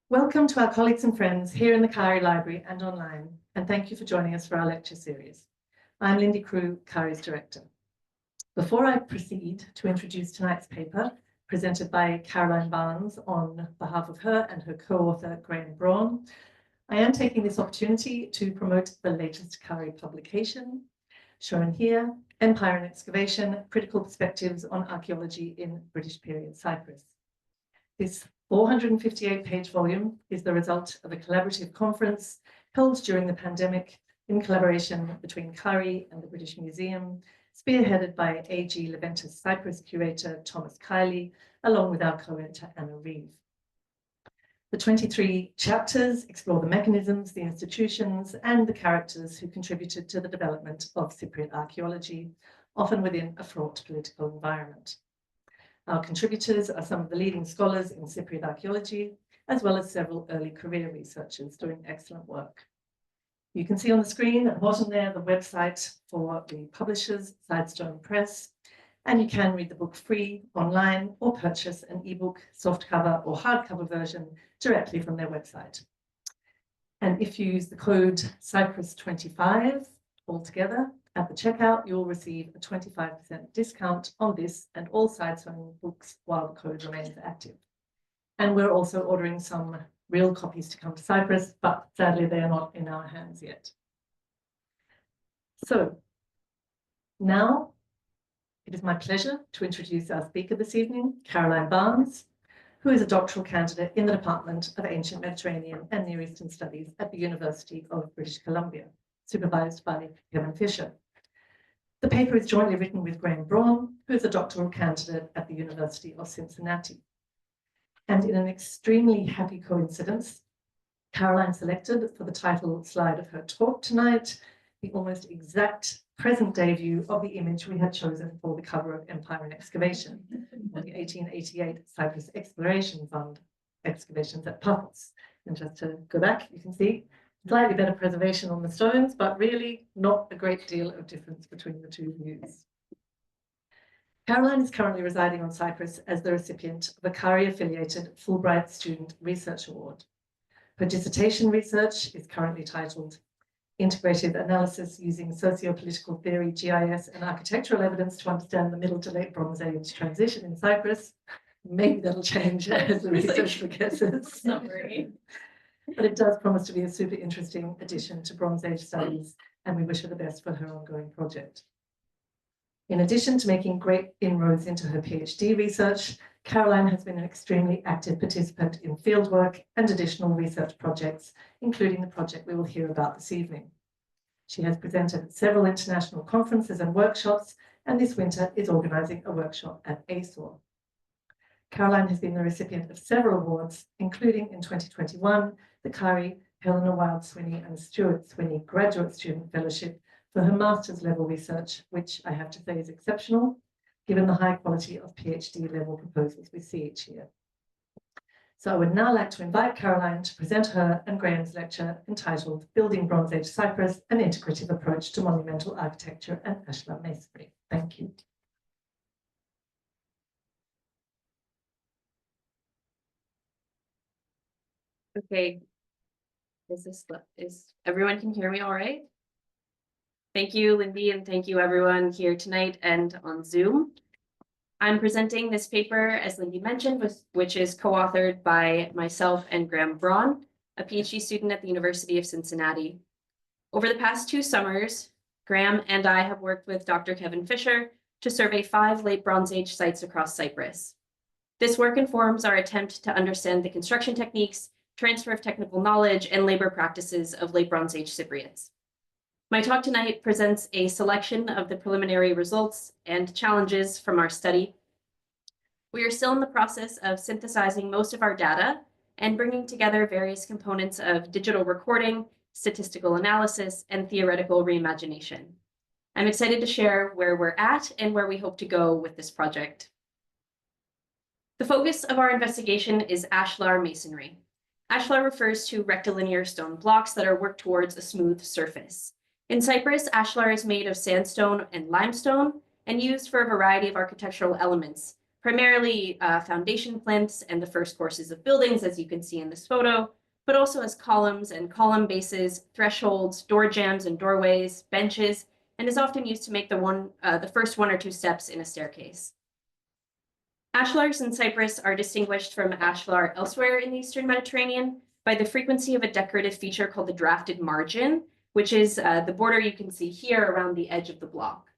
Welcome to our colleagues and friends here in the CAARI Library and online, and thank you for joining us for our lecture series. I'm Lindy Crew, CAARI's director. Before I proceed to introduce tonight's paper, presented by Caroline Barnes on behalf of her and her co-author Braun, I am taking this opportunity to promote the latest CAARI publication, shown here, Empire and Excavation, Critical Perspectives on Archaeology in British Period Cyprus. This 458-page volume is the result of a collaborative conference held during the pandemic in collaboration between CAARI and the British Museum, spearheaded by AG Leventus Cyprus curator Thomas Kiley, along with our co-editor Anna Reeve. The 23 chapters explore the mechanisms, the institutions, and the characters who contributed to the development of Cypriot archaeology, often within a fraught political environment. Our contributors are some of the leading scholars in Cypriot archaeology, as well as several early career researchers doing excellent work. You can see on the screen at the bottom there the website for the publishers, Sidestone Press, and you can read the book free online or purchase an ebook, softcover or hardcover version directly from their website. And if you use the code Cyprus25 altogether at the checkout, you'll receive a 25% discount on this and all Sidestone books while the code remains active. And we're also ordering some real copies to come to Cyprus, but sadly they are not in our hands yet. So now it is my pleasure to introduce our speaker this evening, Caroline Barnes, who is a doctoral candidate in the Department of Ancient Mediterranean and Near Eastern Studies at the University of British Columbia, supervised by Kevin Fisher. The paper is jointly written with Braun, who is a doctoral candidate at the University of Cincinnati. And in an extremely happy coincidence, Caroline selected for the title slide of her talk tonight the almost exact present-day view of the image we had chosen for the cover of Empire and Excavation, or the 1888 Cyprus Exploration Fund excavations at Paphos. And just to go back, you can see slightly better preservation on the stones, but really not a great deal of difference between the two views. Caroline is currently residing on Cyprus as the recipient of a CAARI-affiliated Fulbright Student Research Award. Her dissertation research is currently titled Integrative Analysis Using Socio-Political Theory, GIS, and Architectural Evidence to Understand the Middle to Late Bronze Age Transition in Cyprus. Maybe that'll change as the research progresses. Summary. But it does promise to be a super interesting addition to Bronze Age studies, and we wish her the best for her ongoing project. In addition to making great inroads into her PhD research, Caroline has been an extremely active participant in fieldwork and additional research projects, including the project we will hear about this evening. She has presented at several international conferences and workshops, and this winter is organising a workshop at ASOR. Caroline has been the recipient of several awards, including in 2021, the CAARI Helena Wild Swinney and Stuart Swinney Graduate Student Fellowship for her master's level research, which I have to say is exceptional, given the high quality of PhD level proposals we see each year. So I would now like to invite Caroline to present her and Graham's lecture entitled Building Bronze Age Cyprus, an Integrative Approach to Monumental Architecture and Ashlar Masonry. Thank you. Okay, is everyone can hear me all right? Thank you, Lindy, and thank you everyone here tonight and on Zoom. I'm presenting this paper, as Lindy mentioned, which is co-authored by myself and Braun, a PhD student at the University of Cincinnati. Over the past 2 summers, Graham and I have worked with Dr. Kevin Fisher to survey 5 late Bronze Age sites across Cyprus. This work informs our attempt to understand the construction techniques, transfer of technical knowledge, and labor practices of late Bronze Age Cypriots. My talk tonight presents a selection of the preliminary results and challenges from our study. We are still in the process of synthesizing most of our data and bringing together various components of digital recording, statistical analysis, and theoretical reimagination. I'm excited to share where we're at and where we hope to go with this project. The focus of our investigation is Ashlar masonry. Ashlar refers to rectilinear stone blocks that are worked towards a smooth surface. In Cyprus, ashlar is made of sandstone and limestone, and used for a variety of architectural elements, primarily foundation plinths and the first courses of buildings, as you can see in this photo, but also as columns and column bases, thresholds, door jambs and doorways, benches, and is often used to make the first one or two steps in a staircase. Ashlars in Cyprus are distinguished from ashlar elsewhere in the Eastern Mediterranean by the frequency of a decorative feature called the drafted margin, which is the border you can see here around the edge of the block.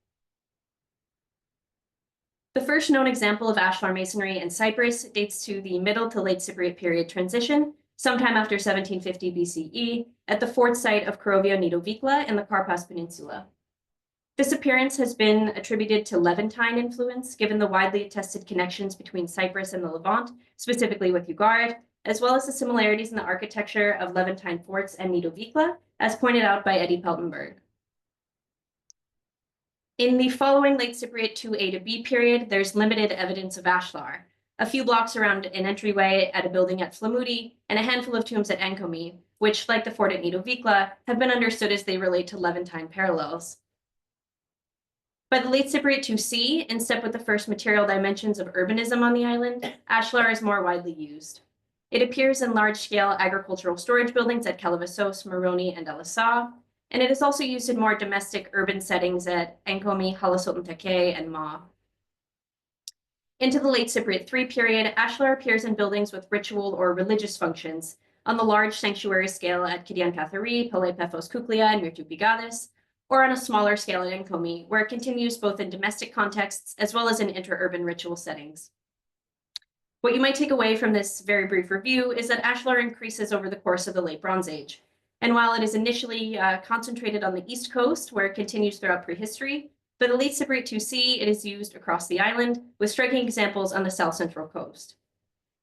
The first known example of ashlar masonry in Cyprus dates to the Middle to Late Cypriot period transition, sometime after 1750 BCE, at the fort site of Korovia Nidovikla in the Karpas Peninsula. This appearance has been attributed to Levantine influence, given the widely attested connections between Cyprus and the Levant, specifically with Ugarit, as well as the similarities in the architecture of Levantine forts and Nidovikla, as pointed out by Eddie Peltenberg. In the following Late Cypriot 2A to B period, there's limited evidence of ashlar. A few blocks around an entryway at a building at Flamudi, and a handful of tombs at Enkomi, which, like the fort at Nidovikla, have been understood as they relate to Levantine parallels. By the Late Cypriot 2C, in step with the first material dimensions of urbanism on the island, ashlar is more widely used. It appears in large-scale agricultural storage buildings at Kalavasos, Moroni, and Elasa, and it is also used in more domestic urban settings at Enkomi, Halasultan Take, and Ma. Into the Late Cypriot 3 period, ashlar appears in buildings with ritual or religious functions on the large sanctuary scale at Kition and Palaepaphos, Kuklia, and Mirtu Pigades, or on a smaller scale at Enkomi, where it continues both in domestic contexts as well as in inter-urban ritual settings. What you might take away from this very brief review is that ashlar increases over the course of the Late Bronze Age. And while it is initially concentrated on the East Coast, where it continues throughout prehistory, for the Late Cypriot 2C, it is used across the island, with striking examples on the South Central Coast.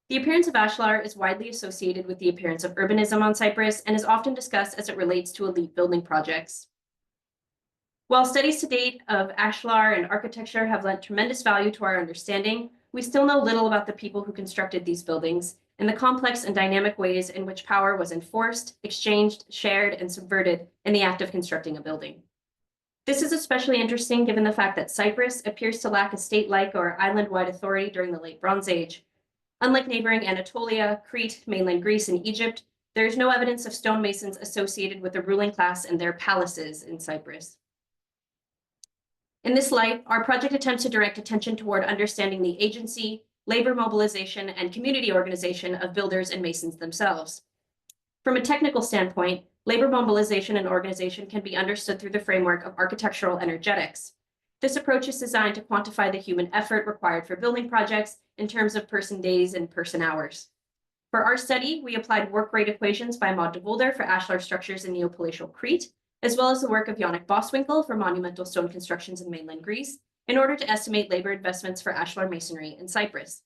The appearance of ashlar is widely associated with the appearance of urbanism on Cyprus and is often discussed as it relates to elite building projects. While studies to date of ashlar and architecture have lent tremendous value to our understanding, we still know little about the people who constructed these buildings and the complex and dynamic ways in which power was enforced, exchanged, shared, and subverted in the act of constructing a building. This is especially interesting given the fact that Cyprus appears to lack a state-like or island-wide authority during the Late Bronze Age. Unlike neighboring Anatolia, Crete, mainland Greece, and Egypt, there is no evidence of stonemasons associated with the ruling class and their palaces in Cyprus. In this light, our project attempts to direct attention toward understanding the agency, labor mobilization, and community organization of builders and masons themselves. From a technical standpoint, labor mobilization and organization can be understood through the framework of architectural energetics. This approach is designed to quantify the human effort required for building projects in terms of person days and person hours. For our study, we applied work rate equations by Maud de Volder for ashlar structures in Neopalatial Crete, as well as the work of Yannick Boswinkel for monumental stone constructions in mainland Greece, in order to estimate labor investments for ashlar masonry in Cyprus.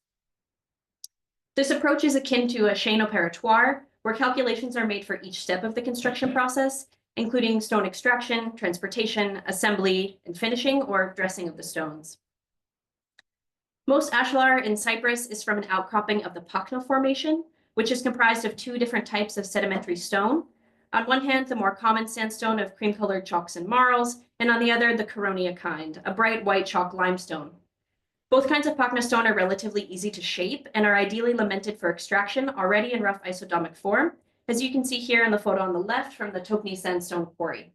This approach is akin to a chain opératoire, where calculations are made for each step of the construction process, including stone extraction, transportation, assembly, and finishing or dressing of the stones. Most ashlar in Cyprus is from an outcropping of the Pakna Formation, which is comprised of two different types of sedimentary stone. On one hand, the more common sandstone of cream-colored chalks and marls, and on the other, the Caronia kind, a bright white chalk limestone. Both kinds of Pakna stone are relatively easy to shape and are ideally lamented for extraction already in rough isodomic form, as you can see here in the photo on the left from the Tokni sandstone quarry.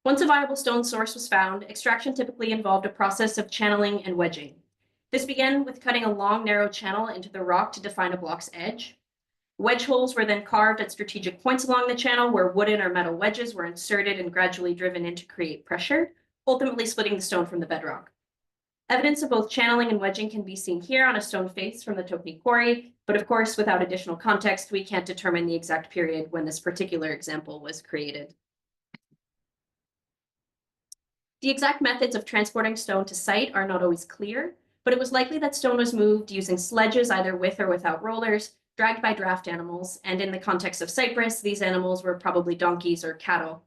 Once a viable stone source was found, extraction typically involved a process of channeling and wedging. This began with cutting a long, narrow channel into the rock to define a block's edge. Wedge holes were then carved at strategic points along the channel where wooden or metal wedges were inserted and gradually driven in to create pressure, ultimately splitting the stone from the bedrock. Evidence of both channeling and wedging can be seen here on a stone face from the Tokni quarry, but of course, without additional context, we can't determine the exact period when this particular example was created. The exact methods of transporting stone to site are not always clear, but it was likely that stone was moved using sledges either with or without rollers, dragged by draft animals, and in the context of Cyprus, these animals were probably donkeys or cattle.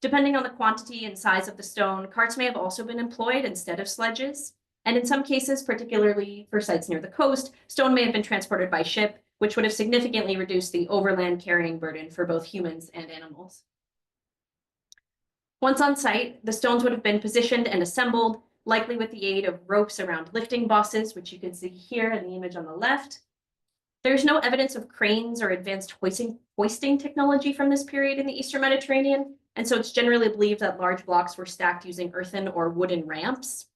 Depending on the quantity and size of the stone, carts may have also been employed instead of sledges, and in some cases, particularly for sites near the coast, stone may have been transported by ship, which would have significantly reduced the overland carrying burden for both humans and animals. Once on site, the stones would have been positioned and assembled, likely with the aid of ropes around lifting bosses, which you can see here in the image on the left. There's no evidence of cranes or advanced hoisting technology from this period in the Eastern Mediterranean, and so it's generally believed that large blocks were stacked using earthen or wooden ramps.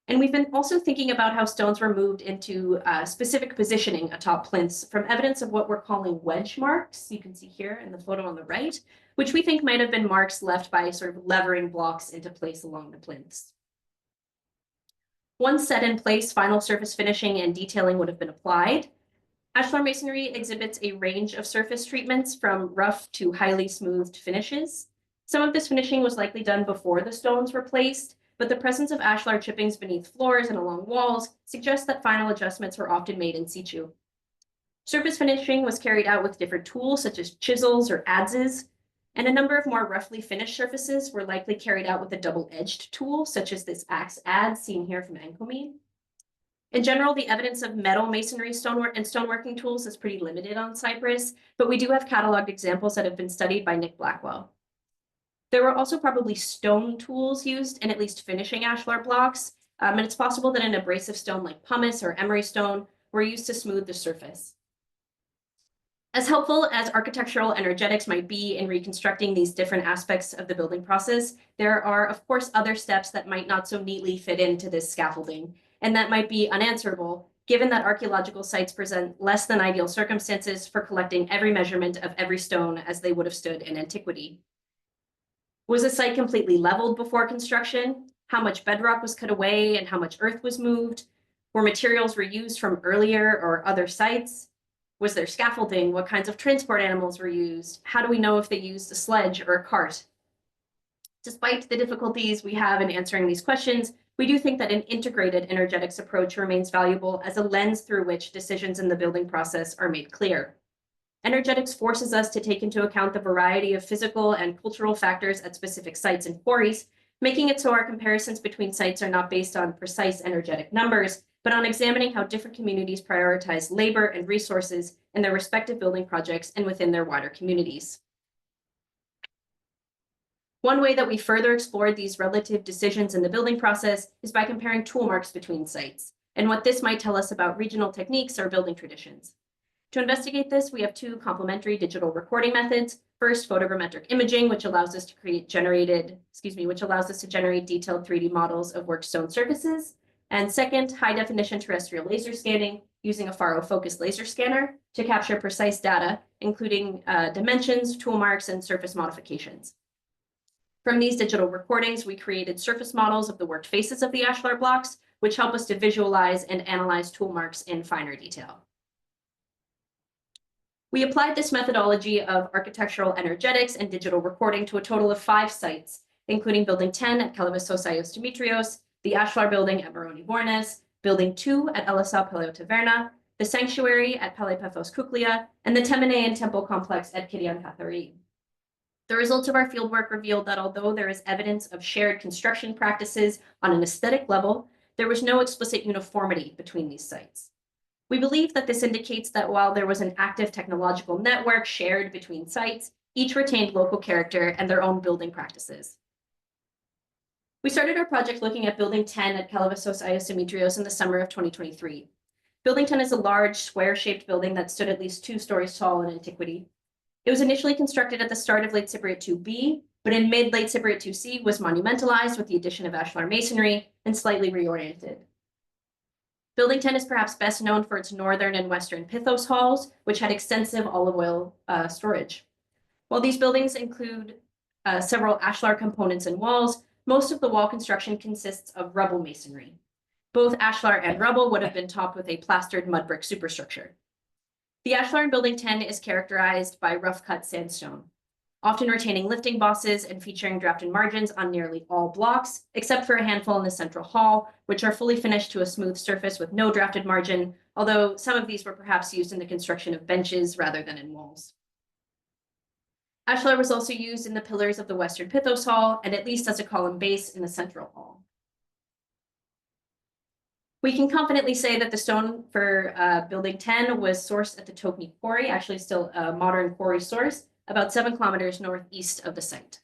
And we've been also thinking about how stones were moved into specific positioning atop plinths from evidence of what we're calling wedge marks. You can see here in the photo on the right, which we think might have been marks left by sort of levering blocks into place along the plinths. Once set in place, final surface finishing and detailing would have been applied. Ashlar masonry exhibits a range of surface treatments from rough to highly smoothed finishes. Some of this finishing was likely done before the stones were placed, but the presence of ashlar chippings beneath floors and along walls suggests that final adjustments were often made in situ. Surface finishing was carried out with different tools such as chisels or adzes, and a number of more roughly finished surfaces were likely carried out with a double-edged tool, such as this axe adze seen here from Ancomine. In general, the evidence of metal masonry and stoneworking tools is pretty limited on Cyprus, but we do have cataloged examples that have been studied by Nick Blackwell. There were also probably stone tools used in at least finishing ashlar blocks, and it's possible that an abrasive stone like pumice or emery stone were used to smooth the surface. As helpful as architectural energetics might be in reconstructing these different aspects of the building process, there are, of course, other steps that might not so neatly fit into this scaffolding, and that might be unanswerable, given that archaeological sites present less than ideal circumstances for collecting every measurement of every stone as they would have stood in antiquity. Was a site completely leveled before construction? How much bedrock was cut away and how much earth was moved? Were materials reused from earlier or other sites? Was there scaffolding? What kinds of transport animals were used? How do we know if they used a sledge or a cart? Despite the difficulties we have in answering these questions, we do think that an integrated energetics approach remains valuable as a lens through which decisions in the building process are made clear. Energetics forces us to take into account the variety of physical and cultural factors at specific sites and quarries, making it so our comparisons between sites are not based on precise energetic numbers, but on examining how different communities prioritize labor and resources in their respective building projects and within their wider communities. One way that we further explored these relative decisions in the building process is by comparing tool marks between sites, and what this might tell us about regional techniques or building traditions. To investigate this, we have two complementary digital recording methods. First, photogrammetric imaging, which allows us to generate detailed 3D models of worked stone surfaces. And second, high-definition terrestrial laser scanning using a faro-focused laser scanner to capture precise data, including dimensions, tool marks, and surface modifications. From these digital recordings, we created surface models of the worked faces of the ashlar blocks, which help us to visualize and analyze tool marks in finer detail. We applied this methodology of architectural energetics and digital recording to a total of 5 sites, including Building 10 at Kalivassos Dimitrios, the Ashlar Building at Moroni Bornes, Building 2 at Elisa Paleotaverna, the Sanctuary at Palaepaphos Kuklia, and the Temenean Temple Complex at Kition and Palaepaphos. The results of our fieldwork revealed that although there is evidence of shared construction practices on an aesthetic level, there was no explicit uniformity between these sites. We believe that this indicates that while there was an active technological network shared between sites, each retained local character and their own building practices. We started our project looking at Building 10 at Kalivassos Dimitrios in the summer of 2023. Building 10 is a large, square-shaped building that stood at least 2 stories tall in antiquity. It was initially constructed at the start of Late Cypriot 2B, but in mid-Late Cypriot 2C was monumentalized with the addition of ashlar masonry and slightly reoriented. Building 10 is perhaps best known for its northern and western pithos halls, which had extensive olive oil storage. While these buildings include several ashlar components and walls, most of the wall construction consists of rubble masonry. Both ashlar and rubble would have been topped with a plastered mud brick superstructure. The ashlar in Building 10 is characterized by rough-cut sandstone, often retaining lifting bosses and featuring drafted margins on nearly all blocks, except for a handful in the central hall, which are fully finished to a smooth surface with no drafted margin, although some of these were perhaps used in the construction of benches rather than in walls. Ashlar was also used in the pillars of the western pithos hall, and at least as a column base in the central hall. We can confidently say that the stone for Building 10 was sourced at the Tokni Quarry, actually still a modern quarry source, about 7 kilometers northeast of the site.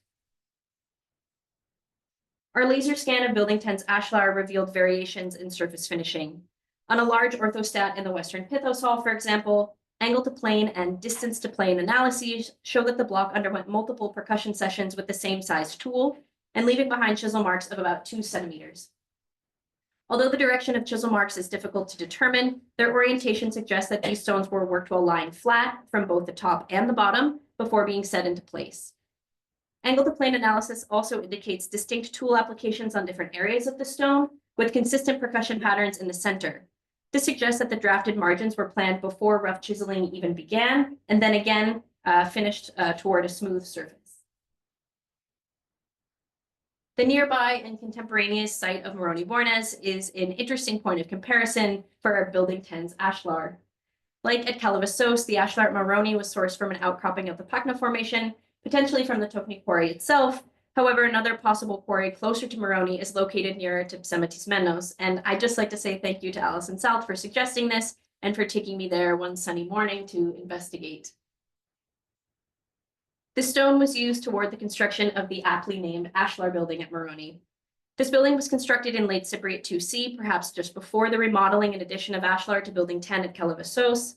Our laser scan of Building 10's ashlar revealed variations in surface finishing. On a large orthostat in the Western Pithos Hall, for example, angle to plane and distance to plane analyses show that the block underwent multiple percussion sessions with the same size tool and leaving behind chisel marks of about 2 centimeters. Although the direction of chisel marks is difficult to determine, their orientation suggests that these stones were worked while lying flat from both the top and the bottom before being set into place. Angle to plane analysis also indicates distinct tool applications on different areas of the stone, with consistent percussion patterns in the center. This suggests that the drafted margins were planned before rough chiseling even began, and then again finished toward a smooth surface. The nearby and contemporaneous site of Moroni Bornes is an interesting point of comparison for our Building 10's ashlar. Like at Kalavassos, the ashlar at Moroni was sourced from an outcropping of the Pakna Formation, potentially from the Tokni Quarry itself. However, another possible quarry closer to Moroni is located nearer to Psamatismenos, and I'd just like to say thank you to Alison South for suggesting this and for taking me there one sunny morning to investigate. This stone was used toward the construction of the aptly named Ashlar building at Moroni. This building was constructed in late Cypriot 2C, perhaps just before the remodeling and addition of Ashlar to Building 10 at Kalavassos.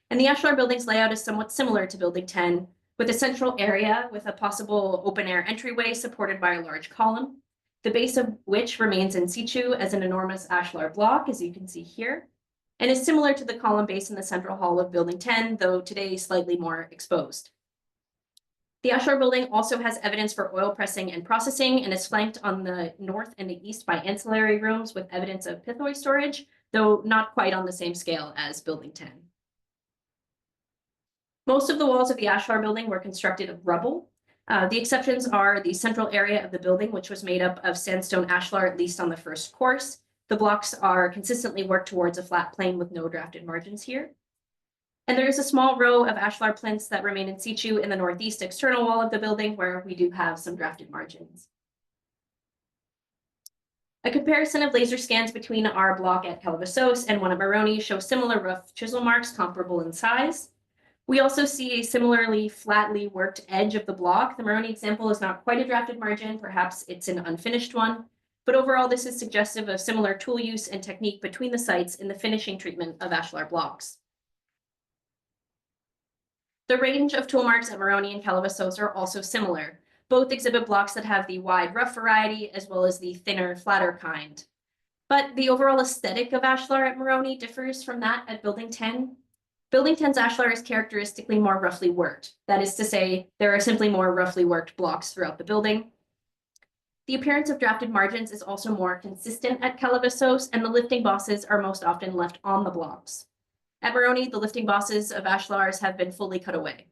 And the Ashlar building's layout is somewhat similar to Building 10, with a central area with a possible open-air entryway supported by a large column, the base of which remains in situ as an enormous ashlar block, as you can see here, and is similar to the column base in the central hall of Building 10, though today slightly more exposed. The ashlar building also has evidence for oil pressing and processing and is flanked on the north and the east by ancillary rooms with evidence of pithoi storage, though not quite on the same scale as Building 10. Most of the walls of the ashlar building were constructed of rubble. The exceptions are the central area of the building, which was made up of sandstone ashlar, at least on the first course. The blocks are consistently worked towards a flat plane with no drafted margins here. And there is a small row of ashlar plinths that remain in situ in the northeast external wall of the building, where we do have some drafted margins. A comparison of laser scans between our block at Kalavassos and one at Moroni show similar rough chisel marks comparable in size. We also see a similarly flatly worked edge of the block. The Moroni example is not quite a drafted margin, perhaps it's an unfinished one, but overall this is suggestive of similar tool use and technique between the sites in the finishing treatment of ashlar blocks. The range of tool marks at Moroni and Kalavassos are also similar. Both exhibit blocks that have the wide rough variety as well as the thinner, flatter kind. But the overall aesthetic of ashlar at Moroni differs from that at Building 10. Building 10's ashlar is characteristically more roughly worked. That is to say, there are simply more roughly worked blocks throughout the building. The appearance of drafted margins is also more consistent at Kalavassos, and the lifting bosses are most often left on the blocks. At Moroni, the lifting bosses of ashlars have been fully cut away.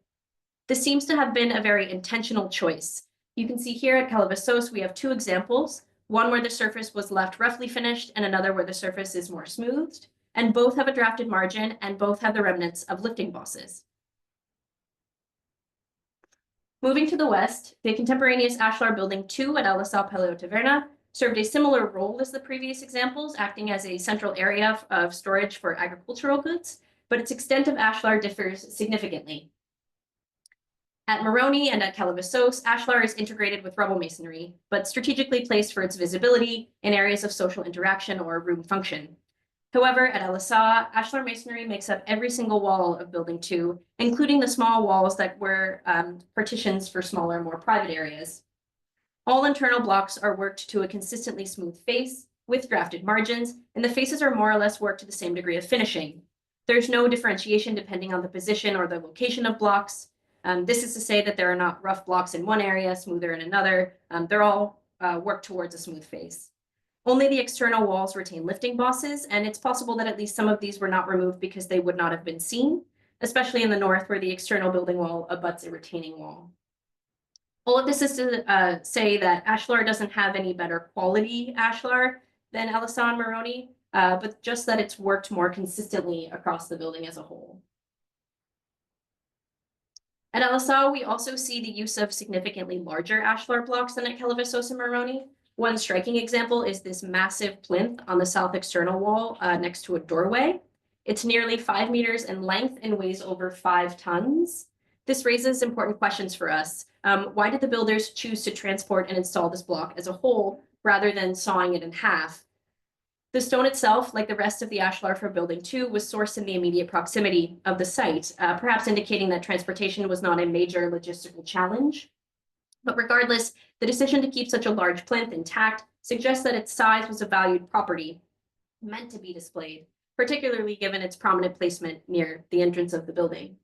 This seems to have been a very intentional choice. You can see here at Kalavassos, we have two examples, one where the surface was left roughly finished and another where the surface is more smoothed, and both have a drafted margin and both have the remnants of lifting bosses. Moving to the west, the contemporaneous ashlar building 2 at Alisal Paleotaverna served a similar role as the previous examples, acting as a central area of storage for agricultural goods, but its extent of ashlar differs significantly. At Moroni and at Kalavassos, ashlar is integrated with rubble masonry, but strategically placed for its visibility in areas of social interaction or room function. However, at Alisal, ashlar masonry makes up every single wall of Building 2, including the small walls that were partitions for smaller, more private areas. All internal blocks are worked to a consistently smooth face with drafted margins, and the faces are more or less worked to the same degree of finishing. There's no differentiation depending on the position or the location of blocks. This is to say that there are not rough blocks in one area, smoother in another. They're all worked towards a smooth face. Only the external walls retain lifting bosses, and it's possible that at least some of these were not removed because they would not have been seen, especially in the north where the external building wall abuts a retaining wall. All of this is to say that ashlar doesn't have any better quality ashlar than Alisal and Moroni, but just that it's worked more consistently across the building as a whole. At Alisal, we also see the use of significantly larger ashlar blocks than at Kalavassos and Moroni. One striking example is this massive plinth on the south external wall next to a doorway. It's nearly 5 meters in length and weighs over 5 tons. This raises important questions for us. Why did the builders choose to transport and install this block as a whole rather than sawing it in half. The stone itself, like the rest of the ashlar for building 2, was sourced in the immediate proximity of the site, perhaps indicating that transportation was not a major logistical challenge. But regardless, the decision to keep such a large plinth intact suggests that its size was a valued property, meant to be displayed, particularly given its prominent placement near the entrance of the building.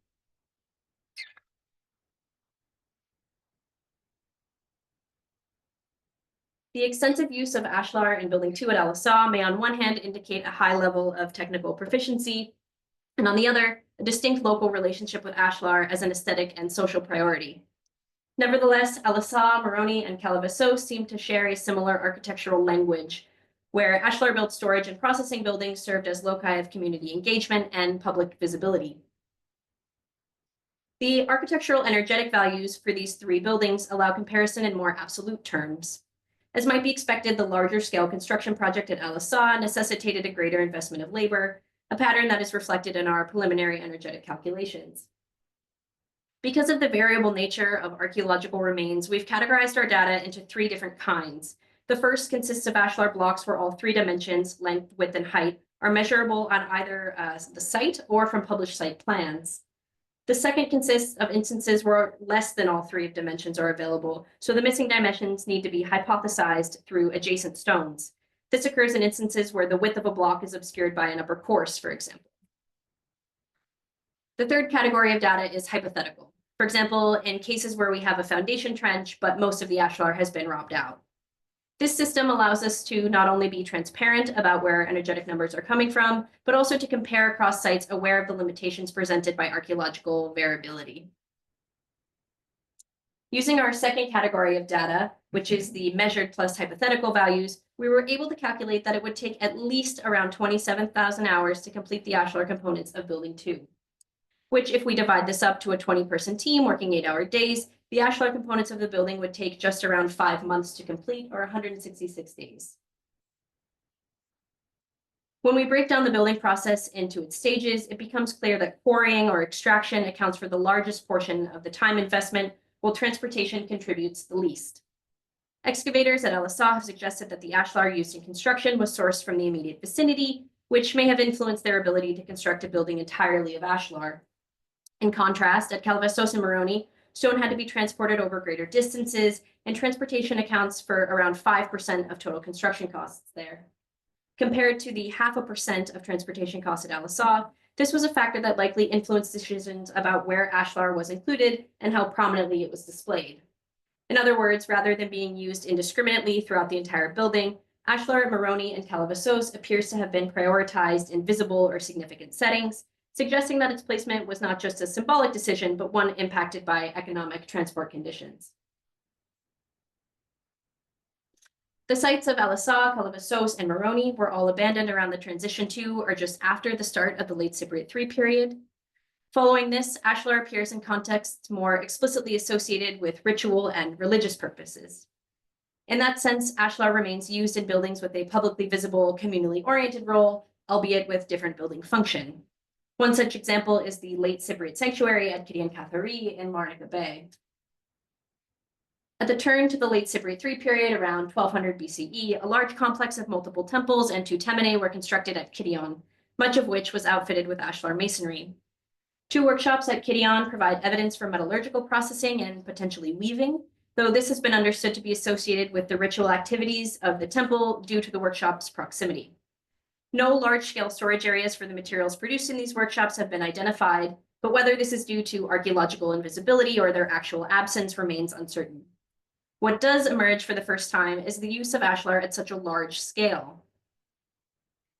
The extensive use of ashlar in building 2 at Al-Asa may on one hand indicate a high level of technical proficiency, and on the other, a distinct local relationship with ashlar as an aesthetic and social priority. Nevertheless, Al-Asa, Moroni, and Palaepaphos seem to share a similar architectural language, where ashlar-built storage and processing buildings served as loci of community engagement and public visibility. The architectural energetic values for these 3 buildings allow comparison in more absolute terms. As might be expected, the larger scale construction project at Al-Asa necessitated a greater investment of labor, a pattern that is reflected in our preliminary energetic calculations. Because of the variable nature of archaeological remains, we've categorized our data into 3 different kinds. The first consists of ashlar blocks where all 3 dimensions, length, width, and height, are measurable on either the site or from published site plans. The second consists of instances where less than all 3 dimensions are available, so the missing dimensions need to be hypothesized through adjacent stones. This occurs in instances where the width of a block is obscured by an upper course, for example. The third category of data is hypothetical. For example, in cases where we have a foundation trench, but most of the ashlar has been robbed out. This system allows us to not only be transparent about where energetic numbers are coming from, but also to compare across sites aware of the limitations presented by archaeological variability. Using our second category of data, which is the measured plus hypothetical values, we were able to calculate that it would take at least around 27,000 hours to complete the ashlar components of building 2. Which, if we divide this up to a 20-person team working 8-hour days, the ashlar components of the building would take just around 5 months to complete, or 166 days. When we break down the building process into its stages, it becomes clear that quarrying or extraction accounts for the largest portion of the time investment, while transportation contributes the least. Excavators at Al-Asa have suggested that the ashlar used in construction was sourced from the immediate vicinity, which may have influenced their ability to construct a building entirely of ashlar. In contrast, at Palaepaphos and Moroni, stone had to be transported over greater distances, and transportation accounts for around 5% of total construction costs there. Compared to the 0.5% of transportation costs at Al-Asa, this was a factor that likely influenced decisions about where ashlar was included and how prominently it was displayed. In other words, rather than being used indiscriminately throughout the entire building, ashlar at Moroni and Palaepaphos appears to have been prioritized in visible or significant settings, suggesting that its placement was not just a symbolic decision, but one impacted by economic transport conditions. The sites of Al-Asa, Palaepaphos, and Moroni were all abandoned around the transition to or just after the start of the late Cypriot III period. Following this, ashlar appears in contexts more explicitly associated with ritual and religious purposes. In that sense, ashlar remains used in buildings with a publicly visible, communally oriented role, albeit with different building function. One such example is the late Cypriot sanctuary at Kition and CAARI in Larnaca Bay. At the turn to the late Cypriot III period, around 1200 BCE, a large complex of multiple temples and 2 temene were constructed at Kition, much of which was outfitted with ashlar masonry. 2 workshops at Kition provide evidence for metallurgical processing and potentially weaving, though this has been understood to be associated with the ritual activities of the temple due to the workshop's proximity. No large-scale storage areas for the materials produced in these workshops have been identified, but whether this is due to archaeological invisibility or their actual absence remains uncertain. What does emerge for the first time is the use of ashlar at such a large scale.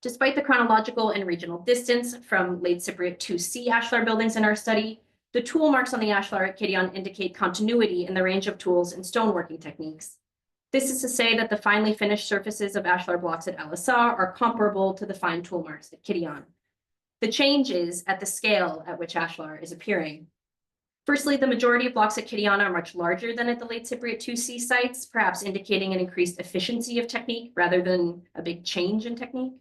Despite the chronological and regional distance from late Cypriot 2C ashlar buildings in our study, the tool marks on the ashlar at Kition indicate continuity in the range of tools and stoneworking techniques. This is to say that the finely finished surfaces of ashlar blocks at Al-Asa are comparable to the fine tool marks at Kition. The change is at the scale at which ashlar is appearing. Firstly, the majority of blocks at Kition are much larger than at the late Cypriot 2C sites, perhaps indicating an increased efficiency of technique rather than a big change in technique.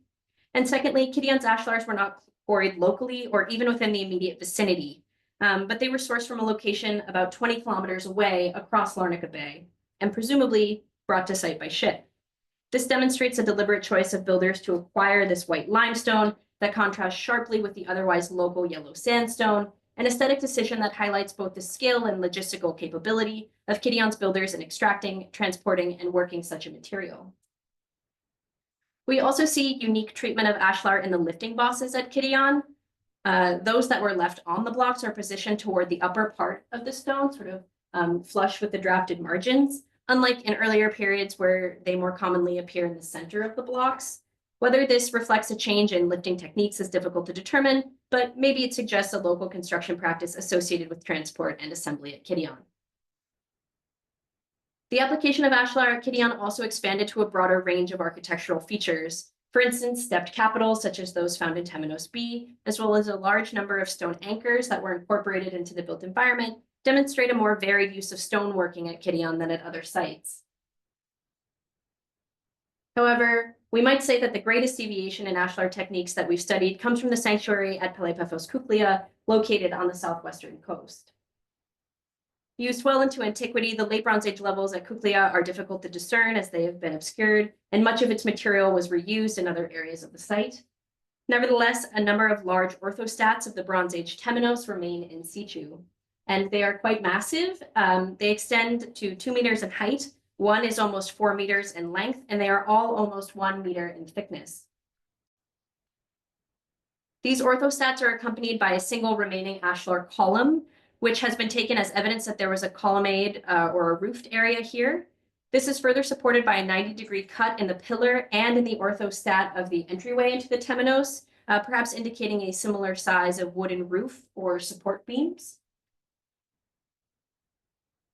And secondly, Kition's ashlars were not quarried locally or even within the immediate vicinity, but they were sourced from a location about 20 kilometers away across Larnaca Bay, and presumably brought to site by ship. This demonstrates a deliberate choice of builders to acquire this white limestone that contrasts sharply with the otherwise local yellow sandstone, an aesthetic decision that highlights both the skill and logistical capability of Kition's builders in extracting, transporting, and working such a material. We also see unique treatment of ashlar in the lifting bosses at Kition. Those that were left on the blocks are positioned toward the upper part of the stone, sort of flush with the drafted margins, unlike in earlier periods where they more commonly appear in the center of the blocks. Whether this reflects a change in lifting techniques is difficult to determine, but maybe it suggests a local construction practice associated with transport and assembly at Kition. The application of ashlar at Kition also expanded to a broader range of architectural features. For instance, stepped capitals such as those found in Temenos B, as well as a large number of stone anchors that were incorporated into the built environment, demonstrate a more varied use of stoneworking at Kition than at other sites. However, we might say that the greatest deviation in ashlar techniques that we've studied comes from the sanctuary at Palaepaphos Kuklia, located on the southwestern coast. Used well into antiquity, the late Bronze Age levels at Kuklia are difficult to discern as they have been obscured, and much of its material was reused in other areas of the site. Nevertheless, a number of large orthostats of the Bronze Age Temenos remain in situ, and they are quite massive. They extend to 2 meters in height. One is almost 4 meters in length, and they are all almost 1 meter in thickness. These orthostats are accompanied by a single remaining ashlar column, which has been taken as evidence that there was a colonnade or a roofed area here. This is further supported by a 90-degree cut in the pillar and in the orthostat of the entryway into the temenos, perhaps indicating a similar size of wooden roof or support beams.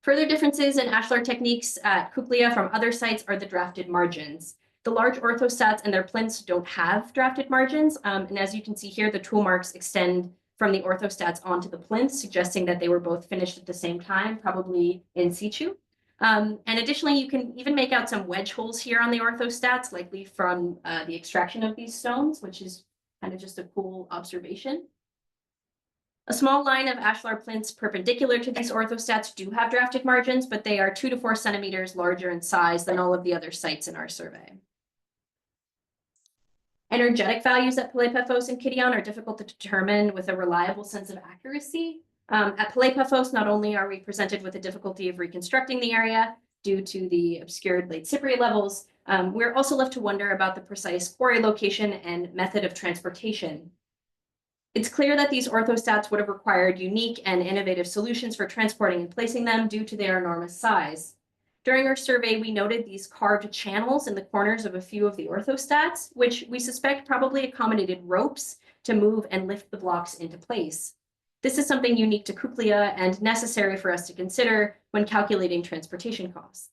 Further differences in ashlar techniques at Kuklia from other sites are the drafted margins. The large orthostats and their plinths don't have drafted margins, and as you can see here, the tool marks extend from the orthostats onto the plinths, suggesting that they were both finished at the same time, probably in situ. And additionally, you can even make out some wedge holes here on the orthostats, likely from the extraction of these stones, which is kind of just a cool observation. A small line of ashlar plinths perpendicular to these orthostats do have drafted margins, but they are 2 to 4 centimeters larger in size than all of the other sites in our survey. Energetic values at Palaepaphos and Kition are difficult to determine with a reliable sense of accuracy. At Palaepaphos, not only are we presented with the difficulty of reconstructing the area due to the obscured late Cypriot levels, we're also left to wonder about the precise quarry location and method of transportation. It's clear that these orthostats would have required unique and innovative solutions for transporting and placing them due to their enormous size. During our survey, we noted these carved channels in the corners of a few of the orthostats, which we suspect probably accommodated ropes to move and lift the blocks into place. This is something unique to Kuklia and necessary for us to consider when calculating transportation costs.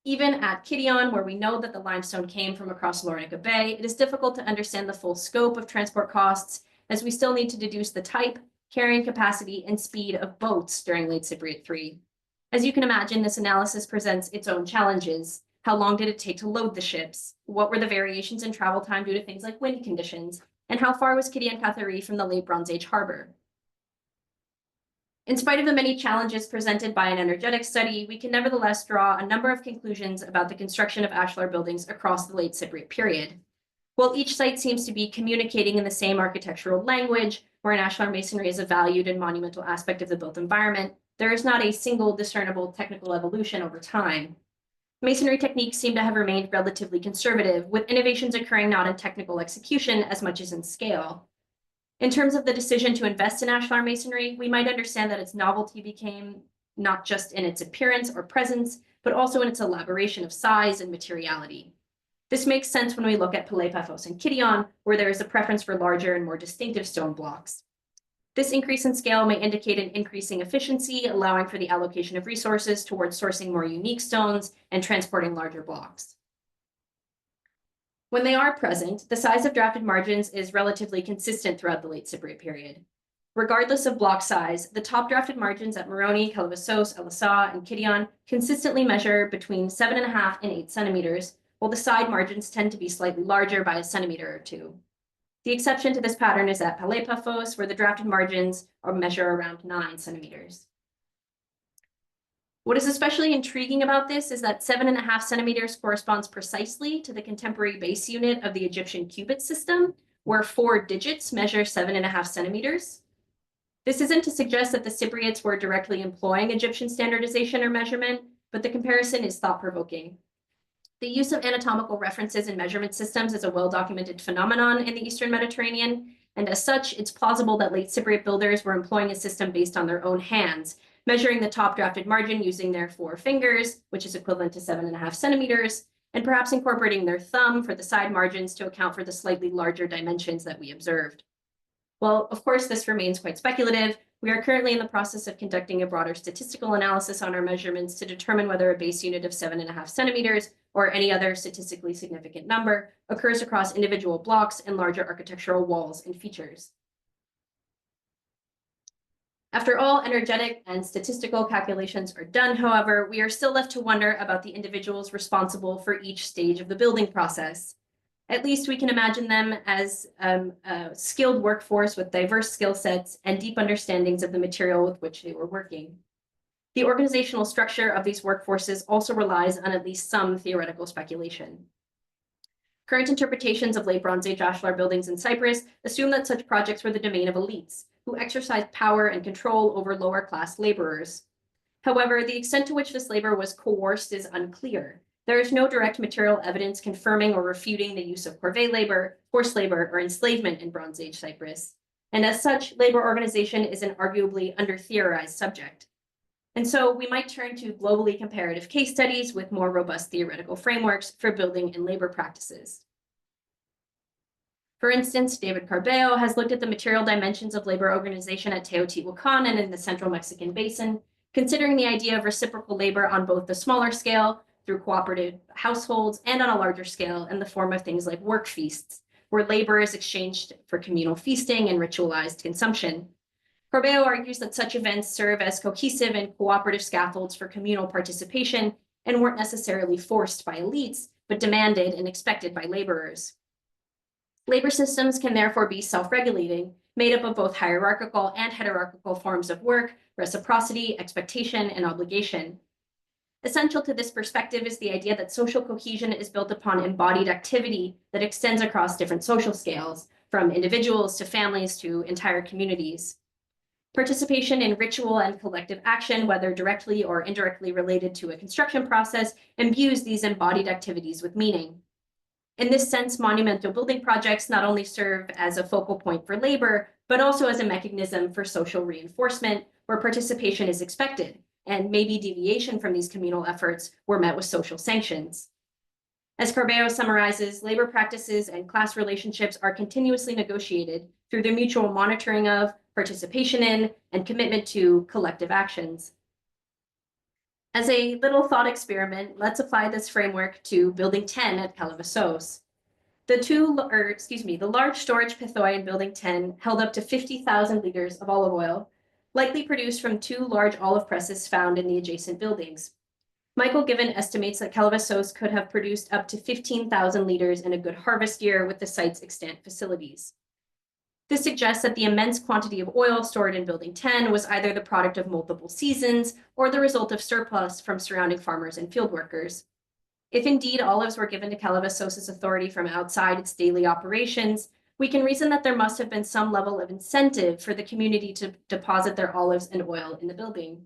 Even at Kition, where we know that the limestone came from across Larnaca Bay, it is difficult to understand the full scope of transport costs, as we still need to deduce the type, carrying capacity, and speed of boats during late Cypriot III. As you can imagine, this analysis presents its own challenges. How long did it take to load the ships? What were the variations in travel time due to things like wind conditions? And how far was CAARI from the late Bronze Age harbor? In spite of the many challenges presented by an energetic study, we can nevertheless draw a number of conclusions about the construction of ashlar buildings across the late Cypriot period. While each site seems to be communicating in the same architectural language, wherein ashlar masonry is a valued and monumental aspect of the built environment, there is not a single discernible technical evolution over time. Masonry techniques seem to have remained relatively conservative, with innovations occurring not in technical execution as much as in scale. In terms of the decision to invest in ashlar masonry, we might understand that its novelty became not just in its appearance or presence, but also in its elaboration of size and materiality. This makes sense when we look at Palaepaphos and Kition, where there is a preference for larger and more distinctive stone blocks. This increase in scale may indicate an increasing efficiency, allowing for the allocation of resources towards sourcing more unique stones and transporting larger blocks. When they are present, the size of drafted margins is relatively consistent throughout the late Cypriot period. Regardless of block size, the top drafted margins at Moroni, Kalavasos, Elasa, and Kition consistently measure between 7.5 and 8 centimeters, while the side margins tend to be slightly larger by a centimeter or two. The exception to this pattern is at Palaepaphos, where the drafted margins measure around 9 centimeters. What is especially intriguing about this is that 7.5 centimeters corresponds precisely to the contemporary base unit of the Egyptian cubit system, where 4 digits measure 7.5 centimeters. This isn't to suggest that the Cypriots were directly employing Egyptian standardization or measurement, but the comparison is thought-provoking. The use of anatomical references in measurement systems is a well-documented phenomenon in the Eastern Mediterranean, and as such, it's plausible that late Cypriot builders were employing a system based on their own hands, measuring the top drafted margin using their 4 fingers, which is equivalent to 7.5 centimeters, and perhaps incorporating their thumb for the side margins to account for the slightly larger dimensions that we observed. Well, of course, this remains quite speculative. We are currently in the process of conducting a broader statistical analysis on our measurements to determine whether a base unit of 7.5 centimeters or any other statistically significant number occurs across individual blocks and larger architectural walls and features. After all energetic and statistical calculations are done, however, we are still left to wonder about the individuals responsible for each stage of the building process. At least we can imagine them as a skilled workforce with diverse skill sets and deep understandings of the material with which they were working. The organizational structure of these workforces also relies on at least some theoretical speculation. Current interpretations of late Bronze Age Ashlar buildings in Cyprus assume that such projects were the domain of elites, who exercised power and control over lower-class laborers. However, the extent to which this labor was coerced is unclear. There is no direct material evidence confirming or refuting the use of corvée labor, forced labor, or enslavement in Bronze Age Cyprus. And as such, labor organization is an arguably under-theorized subject. And so we might turn to globally comparative case studies with more robust theoretical frameworks for building and labor practices. For instance, David Carbeo has looked at the material dimensions of labor organization at Teotihuacan and in the central Mexican basin, considering the idea of reciprocal labor on both the smaller scale, through cooperative households, and on a larger scale in the form of things like work feasts, where labor is exchanged for communal feasting and ritualized consumption. Carbeo argues that such events serve as cohesive and cooperative scaffolds for communal participation and weren't necessarily forced by elites, but demanded and expected by laborers. Labor systems can therefore be self-regulating, made up of both hierarchical and hierarchical forms of work, reciprocity, expectation, and obligation. Essential to this perspective is the idea that social cohesion is built upon embodied activity that extends across different social scales, from individuals to families to entire communities. Participation in ritual and collective action, whether directly or indirectly related to a construction process, imbues these embodied activities with meaning. In this sense, monumental building projects not only serve as a focal point for labor, but also as a mechanism for social reinforcement, where participation is expected, and maybe deviation from these communal efforts were met with social sanctions. As Carbeo summarizes, labor practices and class relationships are continuously negotiated through the mutual monitoring of, participation in, and commitment to collective actions. As a little thought experiment, let's apply this framework to Building 10 at Palaepaphos. The large storage pithoi in Building 10 held up to 50,000 liters of olive oil, likely produced from 2 large olive presses found in the adjacent buildings. Michael Given estimates that Palaepaphos could have produced up to 15,000 liters in a good harvest year with the site's extant facilities. This suggests that the immense quantity of oil stored in Building 10 was either the product of multiple seasons or the result of surplus from surrounding farmers and field workers. If indeed olives were given to Palaepaphos' authority from outside its daily operations, we can reason that there must have been some level of incentive for the community to deposit their olives and oil in the building.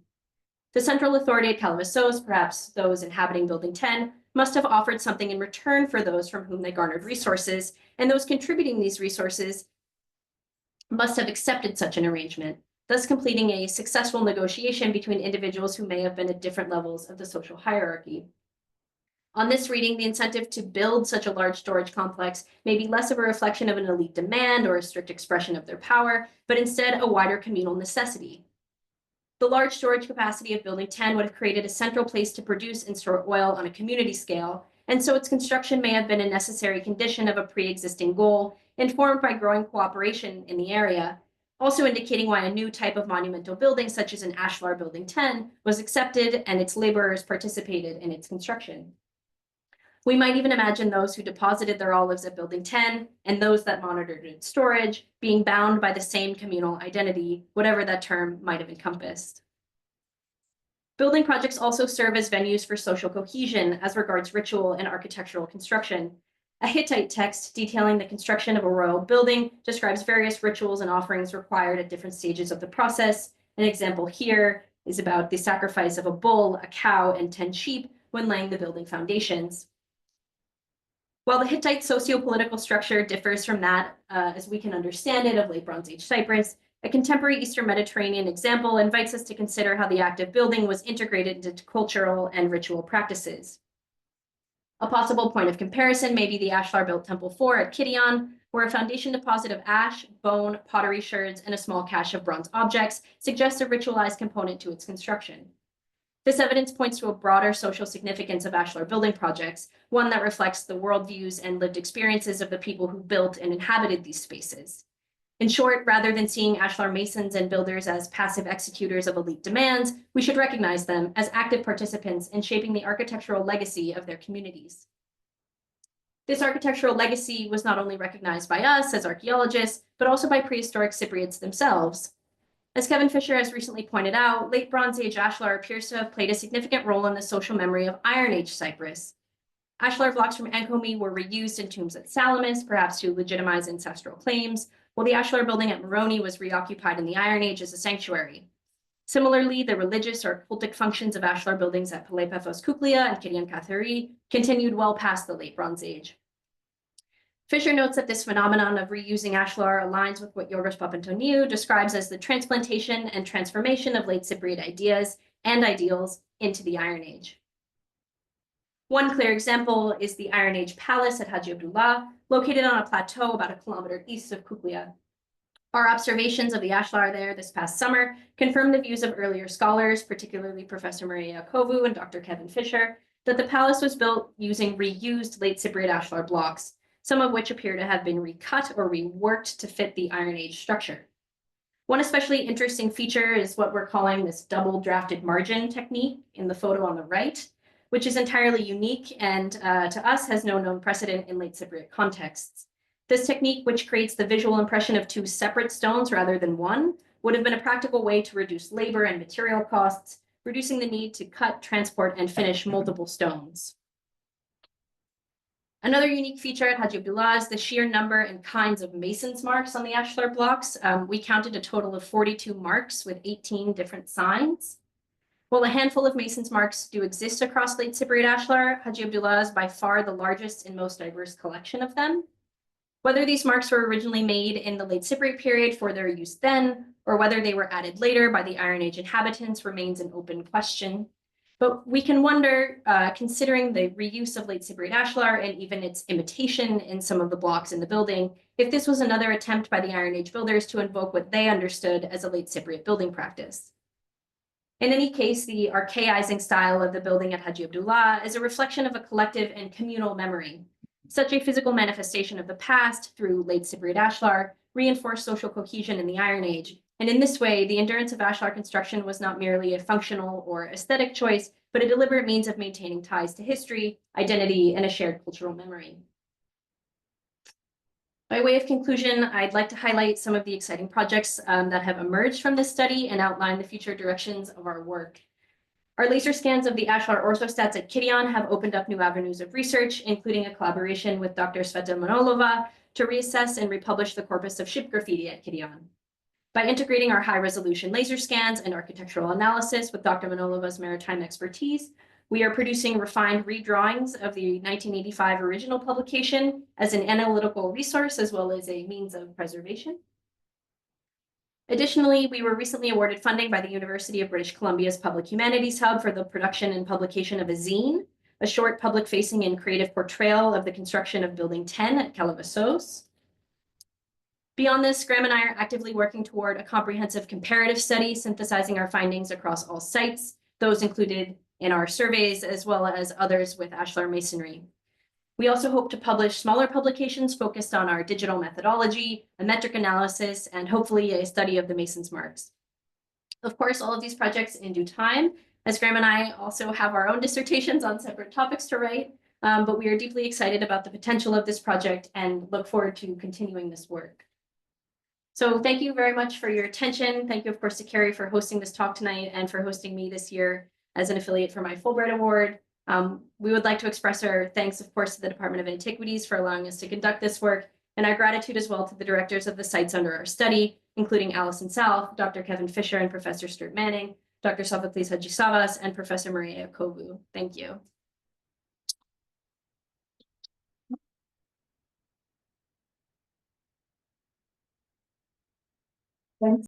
The central authority at Palaepaphos, perhaps those inhabiting Building 10, must have offered something in return for those from whom they garnered resources, and those contributing these resources must have accepted such an arrangement, thus completing a successful negotiation between individuals who may have been at different levels of the social hierarchy. On this reading, the incentive to build such a large storage complex may be less of a reflection of an elite demand or a strict expression of their power, but instead a wider communal necessity. The large storage capacity of Building 10 would have created a central place to produce and store oil on a community scale, and so its construction may have been a necessary condition of a pre-existing goal informed by growing cooperation in the area, also indicating why a new type of monumental building, such as an Ashlar Building 10, was accepted and its laborers participated in its construction. We might even imagine those who deposited their olives at Building 10 and those that monitored its storage being bound by the same communal identity, whatever that term might have encompassed. Building projects also serve as venues for social cohesion as regards ritual and architectural construction. A Hittite text detailing the construction of a royal building describes various rituals and offerings required at different stages of the process. An example here is about the sacrifice of a bull, a cow, and 10 sheep when laying the building foundations. While the Hittite socio-political structure differs from that, as we can understand it, of late Bronze Age Cyprus, a contemporary Eastern Mediterranean example invites us to consider how the act of building was integrated into cultural and ritual practices. A possible point of comparison may be the Ashlar-built Temple 4 at Kition, where a foundation deposit of ash, bone, pottery sherds, and a small cache of bronze objects suggests a ritualized component to its construction. This evidence points to a broader social significance of Ashlar building projects, one that reflects the worldviews and lived experiences of the people who built and inhabited these spaces. In short, rather than seeing Ashlar masons and builders as passive executors of elite demands, we should recognize them as active participants in shaping the architectural legacy of their communities. This architectural legacy was not only recognized by us as archaeologists, but also by prehistoric Cypriots themselves. As Kevin Fisher has recently pointed out, late Bronze Age Ashlar appears to have played a significant role in the social memory of Iron Age Cyprus. Ashlar blocks from Enkomi were reused in tombs at Salamis, perhaps to legitimize ancestral claims, while the Ashlar building at Moroni was reoccupied in the Iron Age as a sanctuary. Similarly, the religious or cultic functions of Ashlar buildings at Palaepaphos Kuklia and Kition and Palaepaphos continued well past the late Bronze Age. Fisher notes that this phenomenon of reusing Ashlar aligns with what Yorgos Papantoniou describes as the transplantation and transformation of late Cypriot ideas and ideals into the Iron Age. One clear example is the Iron Age Palace at Haji Abdullah, located on a plateau about 1 kilometer east of Kuklia. Our observations of the Ashlar there this past summer confirm the views of earlier scholars, particularly Professor Maria Kovu and Dr. Kevin Fisher, that the palace was built using reused late Cypriot Ashlar blocks, some of which appear to have been recut or reworked to fit the Iron Age structure. One especially interesting feature is what we're calling this double drafted margin technique in the photo on the right, which is entirely unique and to us has no known precedent in late Cypriot contexts. This technique, which creates the visual impression of 2 separate stones rather than one, would have been a practical way to reduce labor and material costs, reducing the need to cut, transport, and finish multiple stones. Another unique feature at Haji Abdullah is the sheer number and kinds of mason's marks on the Ashlar blocks. We counted a total of 42 marks with 18 different signs. While a handful of mason's marks do exist across late Cypriot Ashlar, Haji Abdullah is by far the largest and most diverse collection of them. Whether these marks were originally made in the late Cypriot period for their use then, or whether they were added later by the Iron Age inhabitants remains an open question. But we can wonder, considering the reuse of late Cypriot Ashlar and even its imitation in some of the blocks in the building, if this was another attempt by the Iron Age builders to invoke what they understood as a late Cypriot building practice. In any case, the archaizing style of the building at Haji Abdullah is a reflection of a collective and communal memory. Such a physical manifestation of the past through late Cypriot Ashlar reinforced social cohesion in the Iron Age. And in this way, the endurance of Ashlar construction was not merely a functional or aesthetic choice, but a deliberate means of maintaining ties to history, identity, and a shared cultural memory. By way of conclusion, I'd like to highlight some of the exciting projects that have emerged from this study and outline the future directions of our work. Our laser scans of the Ashlar orthostats at Kition have opened up new avenues of research, including a collaboration with Dr. Sveta Manolova to reassess and republish the corpus of ship graffiti at Kition. By integrating our high-resolution laser scans and architectural analysis with Dr. Manolova's maritime expertise, we are producing refined redrawings of the 1985 original publication as an analytical resource as well as a means of preservation. Additionally, we were recently awarded funding by the University of British Columbia's Public Humanities Hub for the production and publication of a zine, a short public-facing and creative portrayal of the construction of Building 10 at Kalavasos. Beyond this, Graham and I are actively working toward a comprehensive comparative study synthesizing our findings across all sites, those included in our surveys, as well as others with Ashlar masonry. We also hope to publish smaller publications focused on our digital methodology, a metric analysis, and hopefully a study of the mason's marks. Of course, all of these projects in due time, as Graham and I also have our own dissertations on separate topics to write, but we are deeply excited about the potential of this project and look forward to continuing this work. So thank you very much for your attention. Thank you, of course, to CAARI for hosting this talk tonight and for hosting me this year. as an affiliate for my Fulbright Award. We would like to express our thanks, of course, to the Department of Antiquities for allowing us to conduct this work, and our gratitude as well to the directors of the sites under our study, including Allison South, Dr. Kevin Fisher, and Professor Stuart Manning, Dr. Sophocles Hadjisavas, and Professor Maria Kovu. Thank you. Thanks.